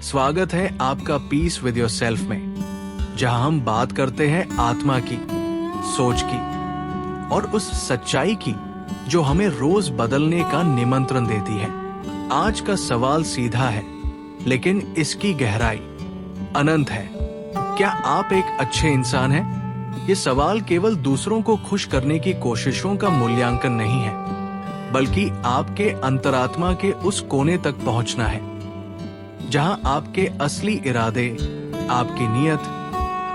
स्वागत है आपका पीस विद योरसेल्फ में, जहां हम बात करते हैं आत्मा की, सोच की और उस सच्चाई की जो हमें रोज बदलने का निमंत्रण देती है। आज का सवाल सीधा है, लेकिन इसकी गहराई अनंत है। क्या आप एक अच्छे इंसान हैं? ये सवाल केवल दूसरों को खुश करने की कोशिशों का मूल्यांकन नहीं है, बल्कि आपके अंतरात्मा के उस कोने तक पहुंचना है जहां आपके असली इरादे, आपकी नियत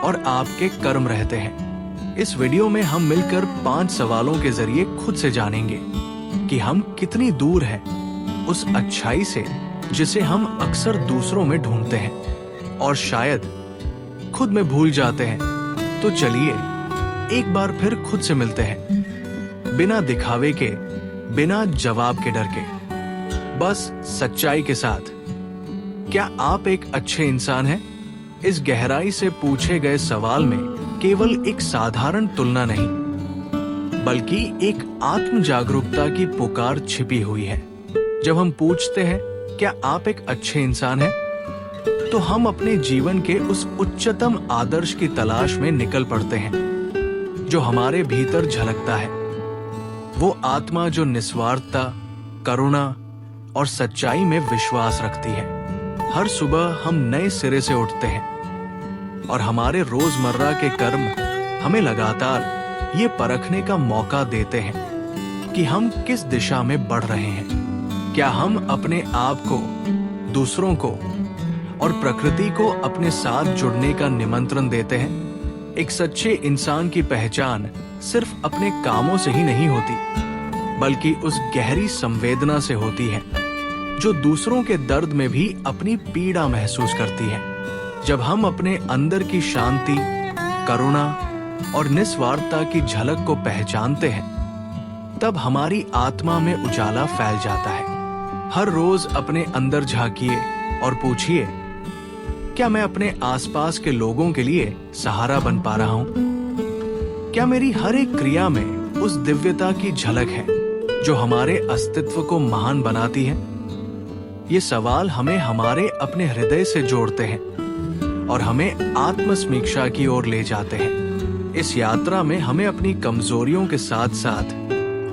और आपके कर्म रहते हैं। इस वीडियो में हम मिलकर 5 सवालों के जरिए खुद से जानेंगे कि हम कितनी दूर हैं उस अच्छाई से जिसे हम अक्सर दूसरों में ढूंढते हैं और शायद खुद में भूल जाते हैं। तो चलिए एक बार फिर खुद से मिलते हैं, बिना दिखावे के, बिना जवाब के डर के, बस सच्चाई के साथ। क्या आप एक अच्छे इंसान हैं? इस गहराई से पूछे गए सवाल में केवल एक साधारण तुलना नहीं, बल्कि एक आत्म जागरूकता की पुकार छिपी हुई है। जब हम पूछते हैं क्या आप एक अच्छे इंसान हैं, तो हम अपने जीवन के उस उच्चतम आदर्श की तलाश में निकल पड़ते हैं जो हमारे भीतर झलकता है। वो आत्मा जो निस्वार्थता, करुणा और सच्चाई में विश्वास रखती है। हर सुबह हम नए सिरे से उठते हैं और हमारे रोजमर्रा के कर्म हमें लगातार ये परखने का मौका देते हैं कि हम किस दिशा में बढ़ रहे हैं। क्या हम अपने आप को, दूसरों को और प्रकृति को अपने साथ जुड़ने का निमंत्रण देते हैं? एक सच्चे इंसान की पहचान सिर्फ अपने कामों से ही नहीं होती, बल्कि उस गहरी संवेदना से होती है जो दूसरों के दर्द में भी अपनी पीड़ा महसूस करती है। जब हम अपने अंदर की शांति, करुणा और निस्वार्थता की झलक को पहचानते हैं, तब हमारी आत्मा में उजाला फैल जाता है। हर रोज अपने अंदर झांकिए और पूछिए, क्या मैं अपने आसपास के लोगों के लिए सहारा बन पा रहा हूं? क्या मेरी हर एक क्रिया में उस दिव्यता की झलक है जो हमारे अस्तित्व को महान बनाती है? ये सवाल हमें हमारे अपने हृदय से जोड़ते हैं और हमें आत्मसमीक्षा की ओर ले जाते हैं। इस यात्रा में हमें अपनी कमजोरियों के साथ साथ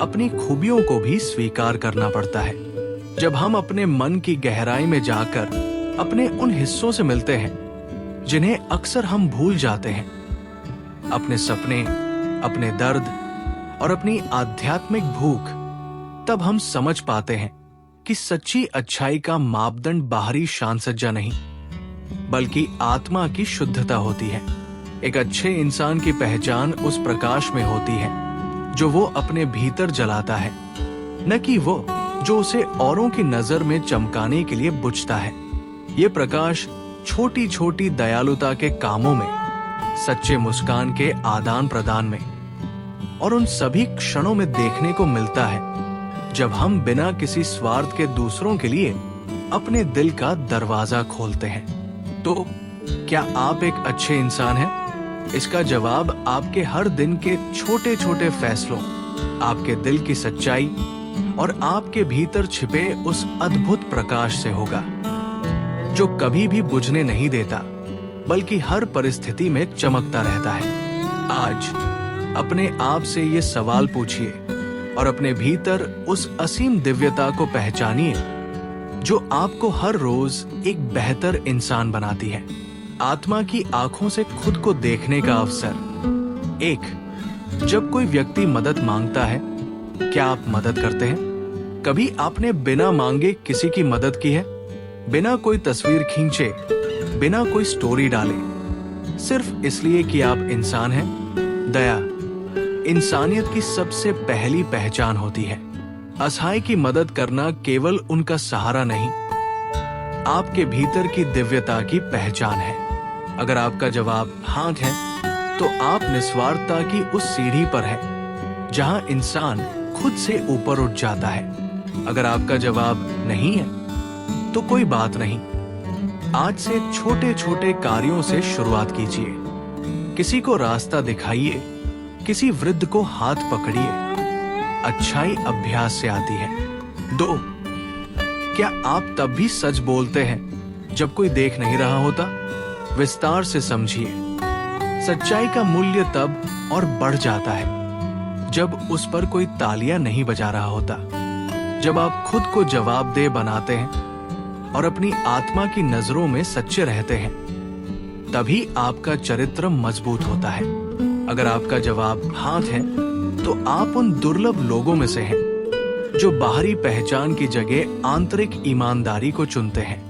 अपनी खूबियों को भी स्वीकार करना पड़ता है। जब हम अपने मन की गहराई में जाकर अपने उन हिस्सों से मिलते हैं जिन्हें अक्सर हम भूल जाते हैं, अपने सपने, अपने दर्द और अपनी आध्यात्मिक भूख, तब हम समझ पाते हैं कि सच्ची अच्छाई का मापदंड बाहरी शान सज्जा नहीं, बल्कि आत्मा की शुद्धता होती है। एक अच्छे इंसान की पहचान उस प्रकाश में होती है जो वो अपने भीतर जलाता है, न कि वो जो उसे औरों की नजर में चमकाने के लिए बुझता है। ये प्रकाश छोटी छोटी दयालुता के कामों में, सच्चे मुस्कान के आदान प्रदान में और उन सभी क्षणों में देखने को मिलता है जब हम बिना किसी स्वार्थ के दूसरों के लिए अपने दिल का दरवाजा खोलते हैं। तो क्या आप एक अच्छे इंसान हैं? इसका जवाब आपके हर दिन के छोटे छोटे फैसलों, आपके दिल की सच्चाई और आपके भीतर छिपे उस अद्भुत प्रकाश से होगा जो कभी भी बुझने नहीं देता, बल्कि हर परिस्थिति में चमकता रहता है। आज अपने आप से ये सवाल पूछिए और अपने भीतर उस असीम दिव्यता को पहचानिए जो आपको हर रोज एक बेहतर इंसान बनाती है। आत्मा की आंखों से खुद को देखने का अवसर। 1. जब कोई व्यक्ति मदद मांगता है, क्या आप मदद करते हैं? कभी आपने बिना मांगे किसी की मदद की है? बिना कोई तस्वीर खींचे, बिना कोई स्टोरी डाले, सिर्फ इसलिए कि आप इंसान हैं? दया इंसानियत की सबसे पहली पहचान होती है। असहाय की मदद करना केवल उनका सहारा नहीं, आपके भीतर की दिव्यता की पहचान है। अगर आपका जवाब हाँ है, तो आप निस्वार्थता की उस सीढ़ी पर है जहां इंसान खुद से ऊपर उठ जाता है। अगर आपका जवाब नहीं है, तो कोई बात नहीं। आज से छोटे छोटे कार्यों से शुरुआत कीजिए। किसी को रास्ता दिखाइए, किसी वृद्ध को हाथ पकड़िए। अच्छाई अभ्यास से आती है। 2. क्या आप तब भी सच बोलते हैं जब कोई देख नहीं रहा होता, विस्तार से समझिए। सच्चाई का मूल्य तब और बढ़ जाता है जब उस पर कोई तालियां नहीं बजा रहा होता। जब आप खुद को जवाबदेह बनाते हैं और अपनी आत्मा की नजरों में सच्चे रहते हैं, तभी आपका चरित्र मजबूत होता है। अगर आपका जवाब हाथ है, तो आप उन दुर्लभ लोगों में से हैं जो बाहरी पहचान की जगह आंतरिक ईमानदारी को चुनते हैं।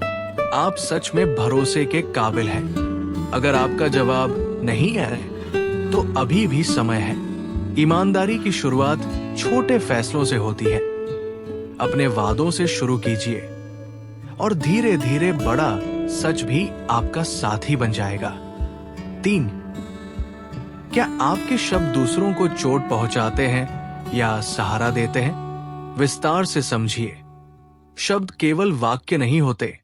आप सच में भरोसे के काबिल हैं। अगर आपका जवाब नहीं है, तो अभी भी समय है। ईमानदारी की शुरुआत छोटे फैसलों से होती है। अपने वादों से शुरू कीजिए और धीरे धीरे बड़ा सच भी आपका साथी बन जाएगा। 3. क्या आपके शब्द दूसरों को चोट पहुंचाते हैं या सहारा देते हैं? विस्तार से समझिए। शब्द केवल वाक्य नहीं होते,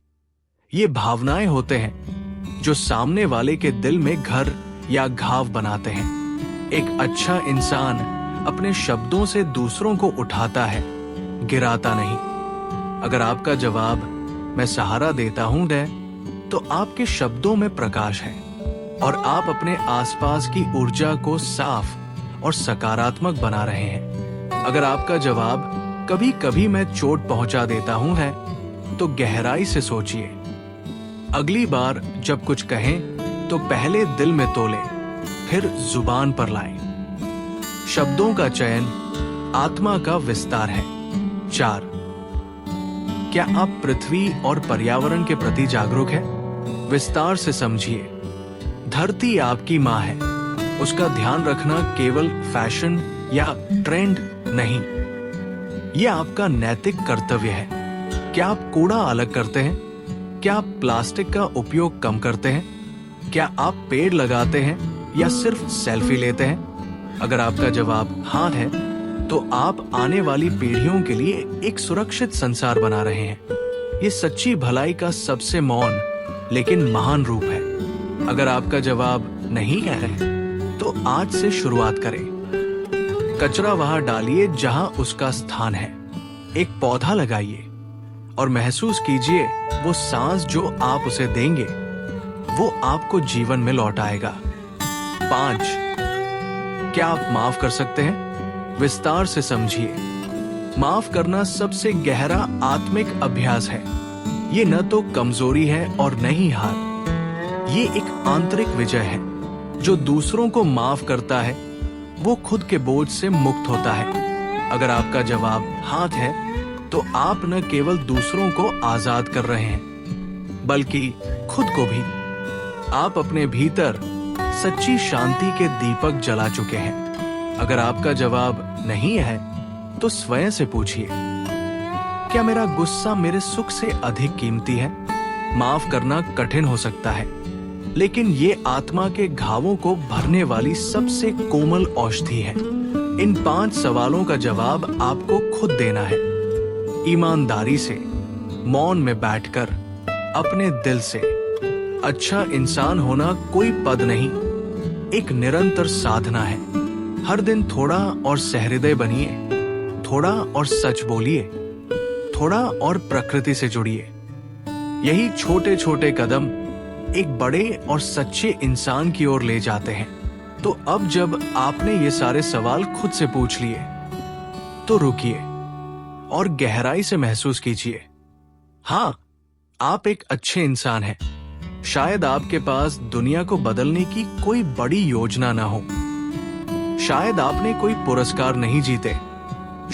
ये भावनाएं होते हैं जो सामने वाले के दिल में घर या घाव बनाते हैं। एक अच्छा इंसान अपने शब्दों से दूसरों को उठाता है, गिराता नहीं। अगर आपका जवाब मैं सहारा देता हूं है, तो आपके शब्दों में प्रकाश है और आप अपने आसपास की ऊर्जा को साफ और सकारात्मक बना रहे हैं। अगर आपका जवाब कभी कभी मैं चोट पहुंचा देता हूं है, तो गहराई से सोचिए। अगली बार जब कुछ कहें, तो पहले दिल में तोलें, फिर जुबान पर लाएं। शब्दों का चयन आत्मा का विस्तार है। 4. क्या आप पृथ्वी और पर्यावरण के प्रति जागरूक हैं? विस्तार से समझिए। धरती आपकी माँ है। उसका ध्यान रखना केवल फैशन या ट्रेंड नहीं, यह आपका नैतिक कर्तव्य है। क्या आप कूड़ा अलग करते हैं? क्या आप प्लास्टिक का उपयोग कम करते हैं? क्या आप पेड़ लगाते हैं या सिर्फ सेल्फी लेते हैं? अगर आपका जवाब हाँ है, तो आप आने वाली पीढ़ियों के लिए एक सुरक्षित संसार बना रहे हैं। ये सच्ची भलाई का सबसे मौन लेकिन महान रूप है। अगर आपका जवाब नहीं है, तो आज से शुरुआत करें। कचरा वहां डालिए जहां उसका स्थान है। एक पौधा लगाइए और महसूस कीजिए वो सांस जो आप उसे देंगे, वो आपको जीवन में लौट आएगा। 5. क्या आप माफ कर सकते हैं? विस्तार से समझिए। माफ करना सबसे गहरा आत्मिक अभ्यास है। ये न तो कमजोरी है और न ही हार। ये एक आंतरिक विजय है। जो दूसरों को माफ करता है, वो खुद के बोझ से मुक्त होता है। अगर आपका जवाब हाथ है, तो आप न केवल दूसरों को आजाद कर रहे हैं, बल्कि खुद को भी। आप अपने भीतर सच्ची शांति के दीपक जला चुके हैं। अगर आपका जवाब नहीं है, तो स्वयं से पूछिए, क्या मेरा गुस्सा मेरे सुख से अधिक कीमती है? माफ करना कठिन हो सकता है, लेकिन ये आत्मा के घावों को भरने वाली सबसे कोमल औषधि है। इन 5 सवालों का जवाब आपको खुद देना है। ईमानदारी से, मौन में बैठकर, अपने दिल से। अच्छा इंसान होना कोई पद नहीं, एक निरंतर साधना है। हर दिन थोड़ा और सहृदय बनिए, थोड़ा और सच बोलिए, थोड़ा और प्रकृति से जुड़िए। यही छोटे छोटे कदम एक बड़े और सच्चे इंसान की ओर ले जाते हैं। तो अब जब आपने ये सारे सवाल खुद से पूछ लिए, तो रुकिए और गहराई से महसूस कीजिए, हाँ, आप एक अच्छे इंसान हैं। शायद आपके पास दुनिया को बदलने की कोई बड़ी योजना ना हो। शायद आपने कोई पुरस्कार नहीं जीते।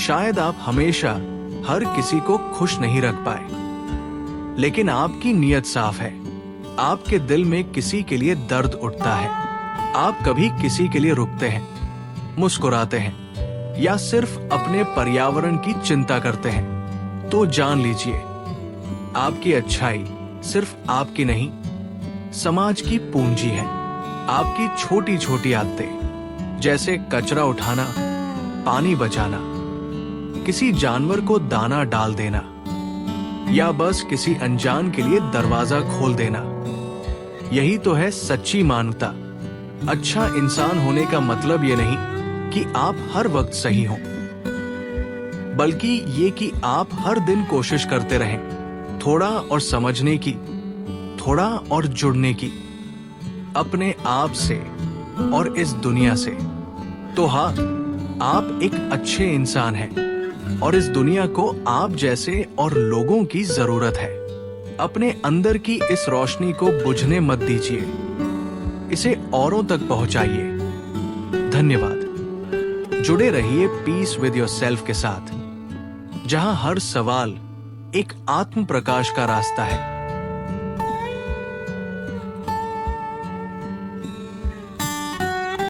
शायद आप हमेशा हर किसी को खुश नहीं रख पाए। लेकिन आपकी नीयत साफ है। आपके दिल में किसी के लिए दर्द उठता है। आप कभी किसी के लिए रुकते हैं, मुस्कुराते हैं, या सिर्फ अपने पर्यावरण की चिंता करते हैं। तो जान लीजिए, आपकी अच्छाई सिर्फ आपकी नहीं, समाज की पूंजी है। आपकी छोटी छोटी आदतें, जैसे कचरा उठाना, पानी बचाना, किसी जानवर को दाना डाल देना, या बस किसी अनजान के लिए दरवाजा खोल देना, यही तो है सच्ची मानवता। अच्छा इंसान होने का मतलब ये नहीं कि आप हर वक्त सही हों, बल्कि ये कि आप हर दिन कोशिश करते रहें, थोड़ा और समझने की, थोड़ा और जुड़ने की, अपने आप से और इस दुनिया से, तो हाँ, आप एक अच्छे इंसान हैं और इस दुनिया को आप जैसे और लोगों की जरूरत है। अपने अंदर की इस रोशनी को बुझने मत दीजिए, इसे औरों तक पहुंचाइए। धन्यवाद। जुड़े रहिए पीस विद योरसेल्फ के साथ, जहां हर सवाल एक आत्म प्रकाश का रास्ता है।